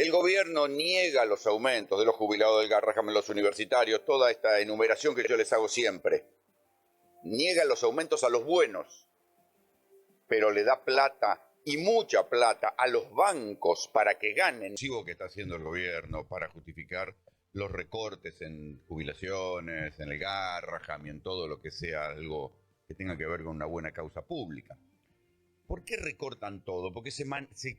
El gobierno niega los aumentos de los jubilados del Garrahan en los universitarios, toda esta enumeración que yo les hago siempre. Niega los aumentos a los buenos, pero le da plata y mucha plata a los bancos para que ganen. Sigo que está haciendo el gobierno para justificar los recortes en jubilaciones, en el Garrahan y en todo lo que sea algo que tenga que ver con una buena causa pública. ¿Por qué recortan todo? Porque se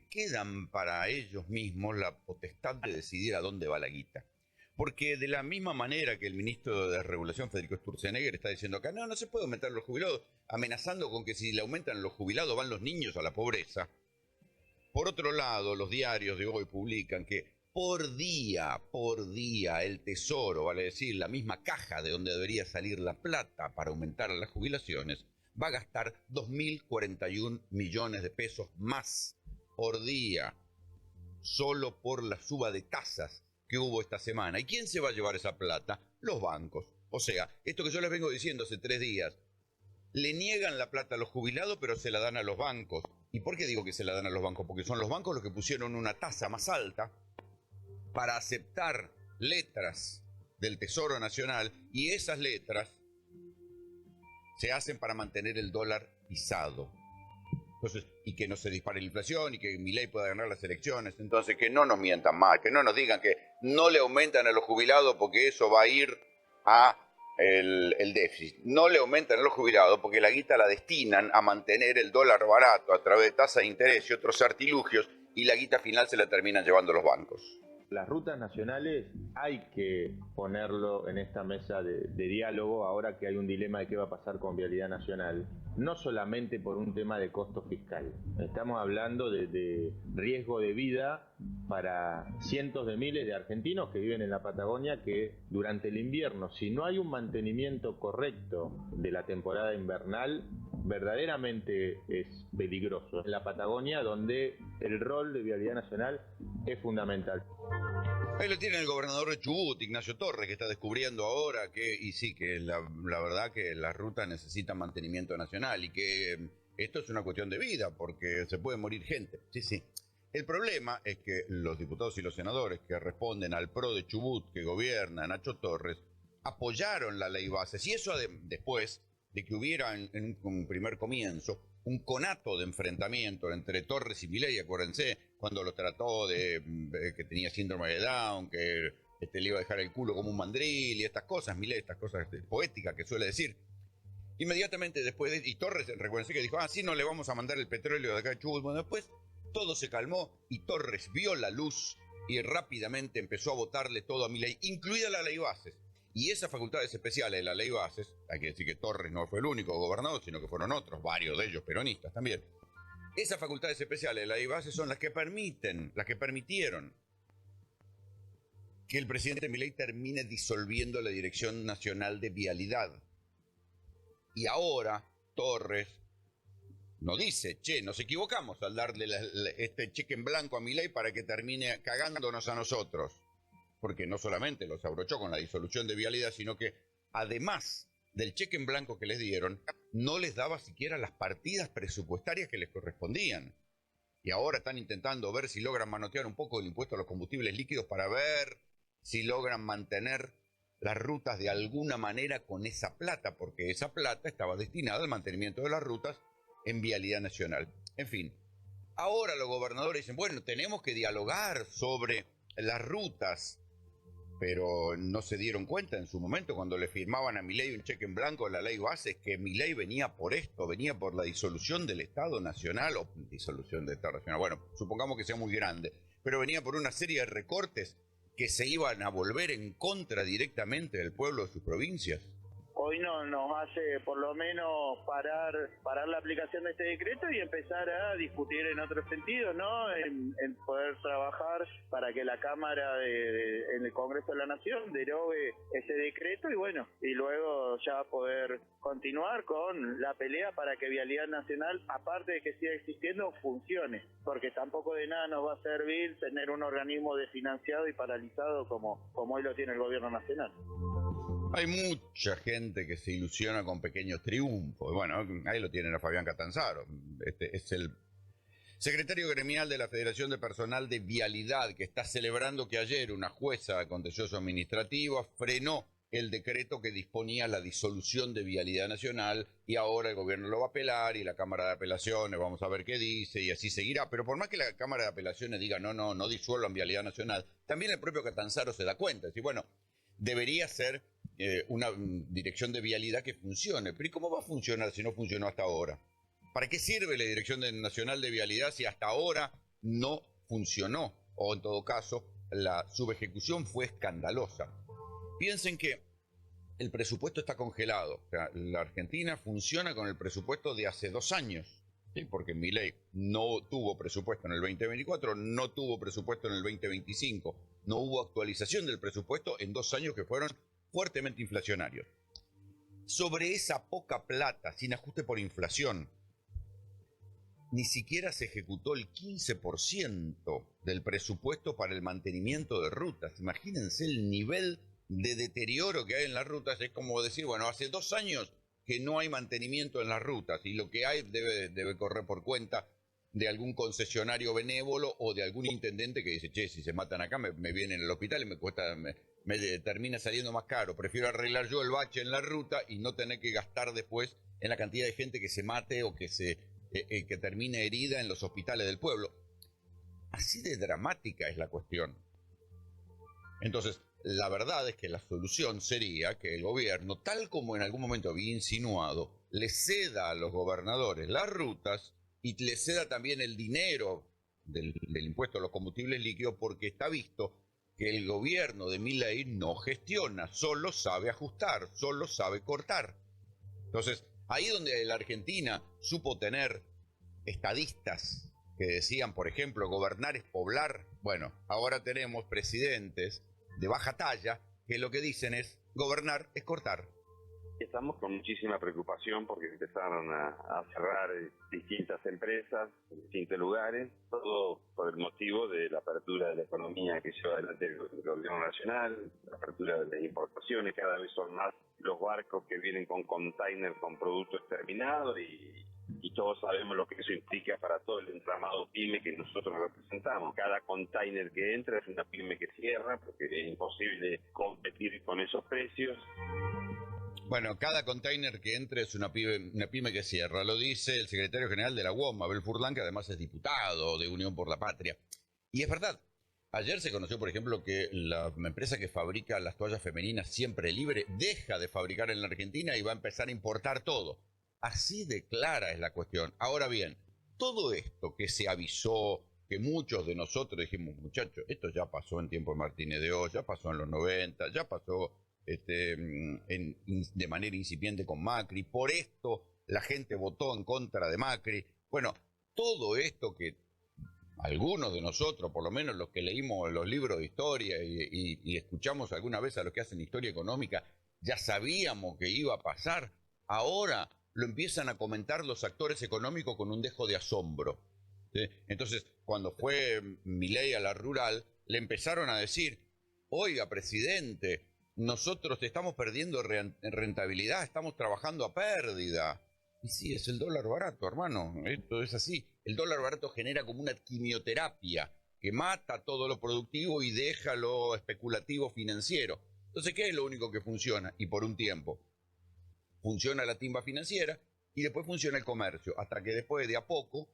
quedan para ellos mismos la potestad de decidir a dónde va la guita. Porque de la misma manera que el ministro de Regulación, Federico Sturzenegger, está diciendo acá, no se puede aumentar los jubilados, amenazando con que si le aumentan los jubilados van los niños a la pobreza. Por otro lado, los diarios de hoy publican que por día el Tesoro, vale decir, la misma caja de donde debería salir la plata para aumentar las jubilaciones, va a gastar 2.041 millones de pesos más por día, solo por la suba de tasas que hubo esta semana. ¿Y quién se va a llevar esa plata? Los bancos. O sea, esto que yo les vengo diciendo hace 3 días, le niegan la plata a los jubilados, pero se la dan a los bancos. ¿Y por qué digo que se la dan a los bancos? Porque son los bancos los que pusieron una tasa más alta para aceptar letras del Tesoro Nacional, y esas letras se hacen para mantener el dólar pisado. Entonces, y que no se dispare la inflación y que Milei pueda ganar las elecciones. Entonces, que no nos mientan más, que no nos digan que no le aumentan a los jubilados porque eso va a ir a el déficit. No le aumentan a los jubilados porque la guita la destinan a mantener el dólar barato a través de tasa de interés y otros artilugios, y la guita final se la terminan llevando los bancos. Las rutas nacionales hay que ponerlo en esta mesa de diálogo ahora que hay un dilema de qué va a pasar con Vialidad Nacional. No solamente por un tema de costo fiscal. Estamos hablando de riesgo de vida para cientos de miles de argentinos que viven en la Patagonia, que durante el invierno, si no hay un mantenimiento correcto de la temporada invernal, verdaderamente es peligroso. En la Patagonia, donde el rol de Vialidad Nacional es fundamental. Ahí lo tiene el gobernador de Chubut, Ignacio Torres, que está descubriendo ahora que, y sí, que la verdad que las rutas necesitan mantenimiento nacional y que esto es una cuestión de vida porque se puede morir gente. Sí, sí. El problema es que los diputados y los senadores que responden al PRO de Chubut, que gobierna Nacho Torres, apoyaron la ley bases, y eso después de que hubiera en un primer comienzo un conato de enfrentamiento entre Torres y Milei. Acuérdense cuando lo trató de que tenía síndrome de Down, que le iba a dejar el culo como un mandril y estas cosas, Milei, estas cosas poéticas que suele decir. Inmediatamente después y Torres, recuérdense que dijo, sí, no le vamos a mandar el petróleo de acá de Chubut. Bueno, después todo se calmó y Torres vio la luz y rápidamente empezó a votarle todo a Milei, incluida la ley bases. Y esas facultades especiales de la ley bases, hay que decir que Torres no fue el único gobernador, sino que fueron otros, varios de ellos peronistas también. Esas facultades especiales de la ley bases son las que permitieron que el presidente Milei termine disolviendo la Dirección Nacional de Vialidad. Y ahora Torres no dice, nos equivocamos al darle este cheque en blanco a Milei para que termine cagándonos a nosotros. Porque no solamente los abrochó con la disolución de Vialidad, sino que además del cheque en blanco que les dieron, no les daba siquiera las partidas presupuestarias que les correspondían. Y ahora están intentando ver si logran manotear un poco el impuesto a los combustibles líquidos para ver si logran mantener las rutas de alguna manera con esa plata, porque esa plata estaba destinada al mantenimiento de las rutas en Vialidad Nacional. En fin, ahora los gobernadores dicen, bueno, tenemos que dialogar sobre las rutas, pero no se dieron cuenta en su momento cuando le firmaban a Milei un cheque en blanco en la ley bases que Milei venía por esto, venía por la disolución del Estado Nacional, o disolución del Estado Nacional, bueno, supongamos que sea muy grande, pero venía por una serie de recortes que se iban a volver en contra directamente del pueblo de sus provincias. Hoy no nos hace por lo menos parar la aplicación de este decreto y empezar a discutir en otro sentido, ¿no? En poder trabajar para que la Cámara en el Congreso de la Nación derogue ese decreto y bueno, y luego ya poder continuar con la pelea para que Vialidad Nacional, aparte de que siga existiendo, funcione, porque tampoco de nada nos va a servir tener un organismo desfinanciado y paralizado como hoy lo tiene el gobierno nacional. Hay mucha gente que se ilusiona con pequeños triunfos. Bueno, ahí lo tienen a Fabián Catanzaro. Secretario gremial de la Federación de Personal de Vialidad, que está celebrando que ayer una jueza contencioso administrativa frenó el decreto que disponía la disolución de Vialidad Nacional, y ahora el gobierno lo va a apelar y la Cámara de Apelaciones, vamos a ver qué dice, y así seguirá. Pero por más que la Cámara de Apelaciones diga no disuelvan Vialidad Nacional, también el propio Catanzaro se da cuenta. Es decir, bueno, debería ser una dirección de vialidad que funcione. Pero ¿y cómo va a funcionar si no funcionó hasta ahora? ¿Para qué sirve la Dirección Nacional de Vialidad si hasta ahora no funcionó? O en todo caso, la subejecución fue escandalosa. Piensen que el presupuesto está congelado. O sea, la Argentina funciona con el presupuesto de hace 2 años. ¿Sí? Porque Milei no tuvo presupuesto en el 2024, no tuvo presupuesto en el 2025. No hubo actualización del presupuesto en 2 años que fueron fuertemente inflacionarios. Sobre esa poca plata, sin ajuste por inflación, ni siquiera se ejecutó el 15% del presupuesto para el mantenimiento de rutas. Imagínense el nivel de deterioro que hay en las rutas. Es como decir, bueno, hace 2 años que no hay mantenimiento en las rutas y lo que hay debe correr por cuenta de algún concesionario benévolo o de algún intendente que dice, che, si se matan acá me vienen al hospital y me termina saliendo más caro. Prefiero arreglar yo el bache en la ruta y no tener que gastar después en la cantidad de gente que se mate o que termine herida en los hospitales del pueblo. Así de dramática es la cuestión. Entonces, la verdad es que la solución sería que el gobierno, tal como en algún momento había insinuado, le ceda a los gobernadores las rutas y le ceda también el dinero del impuesto a los combustibles líquidos, porque está visto que el gobierno de Milei no gestiona, solo sabe ajustar, solo sabe cortar. Entonces, ahí donde la Argentina supo tener estadistas que decían, por ejemplo, gobernar es poblar, bueno, ahora tenemos presidentes de baja talla que lo que dicen es gobernar es cortar. Estamos con muchísima preocupación porque empezaron a cerrar distintas empresas en distintos lugares, todo por el motivo de la apertura de la economía que lleva adelante el gobierno nacional, la apertura de las importaciones. Cada vez son más los barcos que vienen con containers con productos terminados y todos sabemos lo que eso implica para todo el entramado pyme que nosotros representamos. Cada container que entra es una pyme que cierra porque es imposible competir con esos precios. Bueno, cada container que entre es una pyme que cierra, lo dice el secretario general de la UOM, Abel Furlan, que además es diputado de Unión por la Patria. Y es verdad, ayer se conoció, por ejemplo, que la empresa que fabrica las toallas femeninas Siempre Libre deja de fabricar en la Argentina y va a empezar a importar todo. Así de clara es la cuestión. Ahora bien, todo esto que se avisó, que muchos de nosotros dijimos, muchachos, esto ya pasó en tiempo de Martínez de Oz, ya pasó en los 90, ya pasó de manera incipiente con Macri, por esto la gente votó en contra de Macri. Bueno, todo esto que algunos de nosotros, por lo menos los que leímos los libros de historia y escuchamos alguna vez a los que hacen historia económica, ya sabíamos que iba a pasar, ahora lo empiezan a comentar los actores económicos con un dejo de asombro. ¿Sí? Entonces, cuando fue Milei a la rural, le empezaron a decir, oiga, presidente, nosotros estamos perdiendo rentabilidad, estamos trabajando a pérdida. Y sí, es el dólar barato, hermano, esto es así. El dólar barato genera como una quimioterapia que mata todo lo productivo y deja lo especulativo financiero. Entonces, ¿qué es lo único que funciona? Y por un tiempo. Funciona la timba financiera y después funciona el comercio, hasta que después de a poco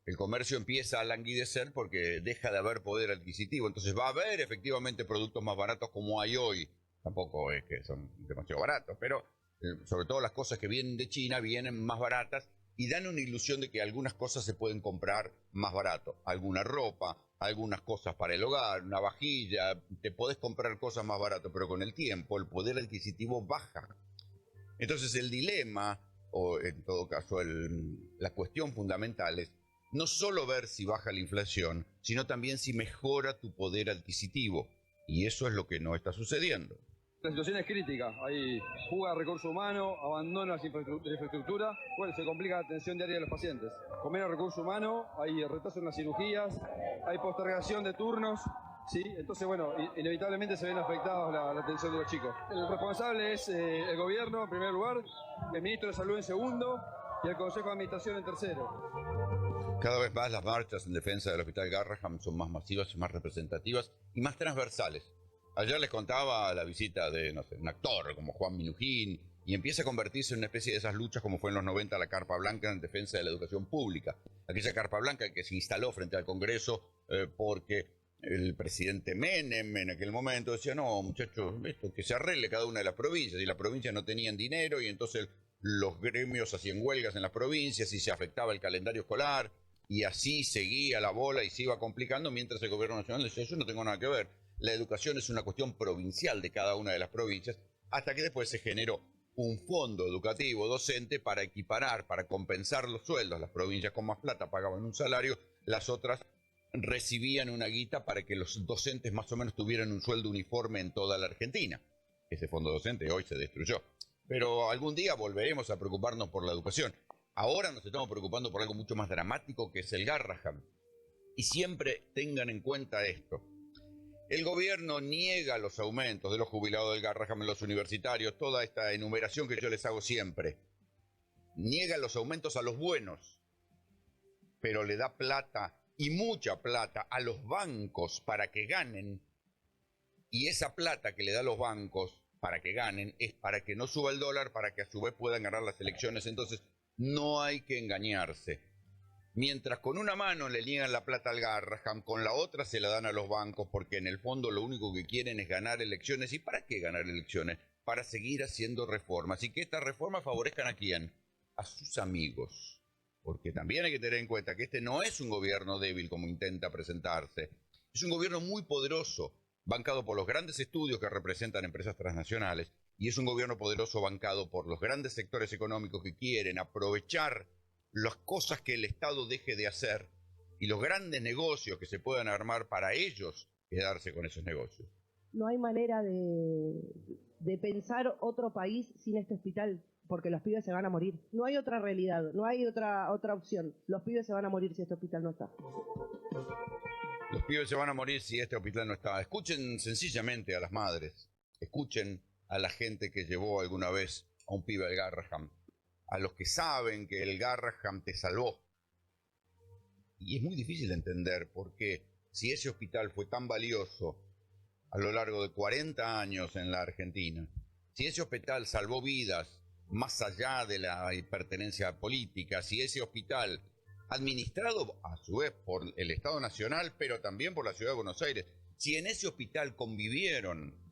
el comercio empieza a languidecer porque deja de haber poder adquisitivo. Entonces va a haber efectivamente productos más baratos como hay hoy. Tampoco es que son demasiado baratos, pero sobre todo las cosas que vienen de China vienen más baratas y dan una ilusión de que algunas cosas se pueden comprar más barato. Alguna ropa, algunas cosas para el hogar, una vajilla, te podés comprar cosas más barato, pero con el tiempo el poder adquisitivo baja. Entonces el dilema, o en todo caso la cuestión fundamental es no solo ver si baja la inflación, sino también si mejora tu poder adquisitivo. Y eso es lo que no está sucediendo. La situación es crítica, hay fuga de recursos humanos, abandono de la infraestructura, bueno, se complica la atención diaria de los pacientes. Con menos recursos humanos, hay retraso en las cirugías, hay postergación de turnos, ¿sí? Entonces, bueno, inevitablemente se ven afectados la atención de los chicos. El responsable es el gobierno en primer lugar, el ministro de Salud en segundo y el Consejo de Administración en tercero. Cada vez más las marchas en defensa del Hospital Garrahan son más masivas, más representativas y más transversales. Ayer les contaba la visita de, no sé, un actor como Juan Minujín, y empieza a convertirse en una especie de esas luchas como fue en los 90 la Carpa Blanca en defensa de la educación pública. Aquella Carpa Blanca que se instaló frente al Congreso porque el presidente Menem en aquel momento decía, no muchachos, esto que se arregle cada una de las provincias, y las provincias no tenían dinero y entonces los gremios hacían huelgas en las provincias y se afectaba el calendario escolar y así seguía la bola y se iba complicando mientras el gobierno nacional decía, yo no tengo nada que ver, la educación es una cuestión provincial de cada una de las provincias, hasta que después se generó un fondo educativo docente para equiparar, para compensar los sueldos. Las provincias con más plata pagaban un salario, las otras recibían una guita para que los docentes más o menos tuvieran un sueldo uniforme en toda la Argentina. Ese fondo docente hoy se destruyó. Pero algún día volveremos a preocuparnos por la educación. Ahora nos estamos preocupando por algo mucho más dramático que es el Garrahan. Y siempre tengan en cuenta esto. El gobierno niega los aumentos de los jubilados del Garrahan, los universitarios, toda esta enumeración que yo les hago siempre. Niega los aumentos a los buenos, pero le da plata, y mucha plata, a los bancos para que ganen. Y esa plata que le da a los bancos para que ganen es para que no suba el dólar, para que a su vez puedan ganar las elecciones. Entonces no hay que engañarse. Mientras con una mano le niegan la plata al Garrahan, con la otra se la dan a los bancos, porque en el fondo lo único que quieren es ganar elecciones. ¿Y para qué ganar elecciones? Para seguir haciendo reformas. Y que estas reformas favorezcan ¿a quién? A sus amigos. Porque también hay que tener en cuenta que este no es un gobierno débil como intenta presentarse. Es un gobierno muy poderoso, bancado por los grandes estudios que representan empresas transnacionales. Y es un gobierno poderoso bancado por los grandes sectores económicos que quieren aprovechar las cosas que el Estado deje de hacer y los grandes negocios que se puedan armar para ellos quedarse con esos negocios. No hay manera de pensar otro país sin este hospital, porque los pibes se van a morir. No hay otra realidad, no hay otra opción. Los pibes se van a morir si este hospital no está. Los pibes se van a morir si este hospital no está. Escuchen sencillamente a las madres, escuchen a la gente que llevó alguna vez a un pibe al Garrahan, a los que saben que el Garrahan te salvó. Y es muy difícil de entender por qué, si ese hospital fue tan valioso a lo largo de 40 años en la Argentina, si ese hospital salvó vidas más allá de la pertenencia política, si ese hospital, administrado a su vez por el Estado Nacional, pero también por la Ciudad de Buenos Aires, si en ese hospital convivieron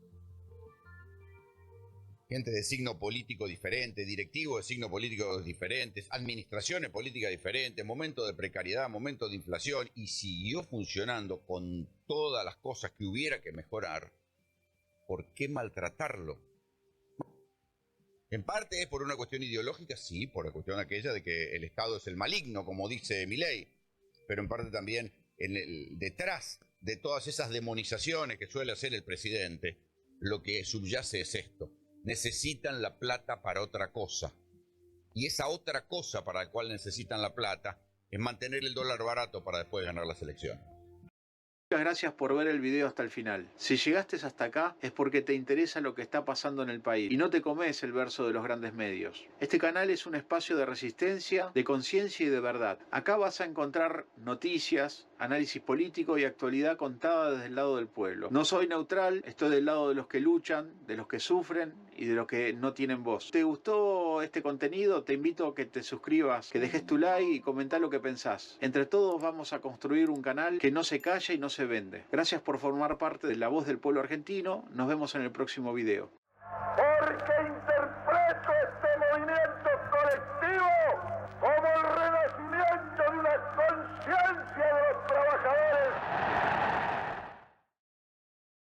gente de signo político diferente, directivos de signo político diferentes, administraciones políticas diferentes, momentos de precariedad, momentos de inflación, y siguió funcionando con todas las cosas que hubiera que mejorar, ¿por qué maltratarlo? En parte es por una cuestión ideológica, sí, por la cuestión aquella de que el Estado es el maligno, como dice Milei, pero en parte también detrás de todas esas demonizaciones que suele hacer el presidente, lo que subyace es esto. Necesitan la plata para otra cosa. Y esa otra cosa para la cual necesitan la plata es mantener el dólar barato para después ganar las elecciones. Muchas gracias por ver el video hasta el final. Si llegaste hasta acá es porque te interesa lo que está pasando en el país y no te comes el verso de los grandes medios. Este canal es un espacio de resistencia, de conciencia y de verdad. Acá vas a encontrar noticias, análisis político y actualidad contada desde el lado del pueblo. No soy neutral, estoy del lado de los que luchan, de los que sufren y de los que no tienen voz. ¿Te gustó este contenido? Te invito a que te suscribas, que dejes tu like y comentá lo que pensás. Entre todos vamos a construir un canal que no se calla y no se vende. Gracias por formar parte de la voz del pueblo argentino. Nos vemos en el próximo video. Porque interpreto este movimiento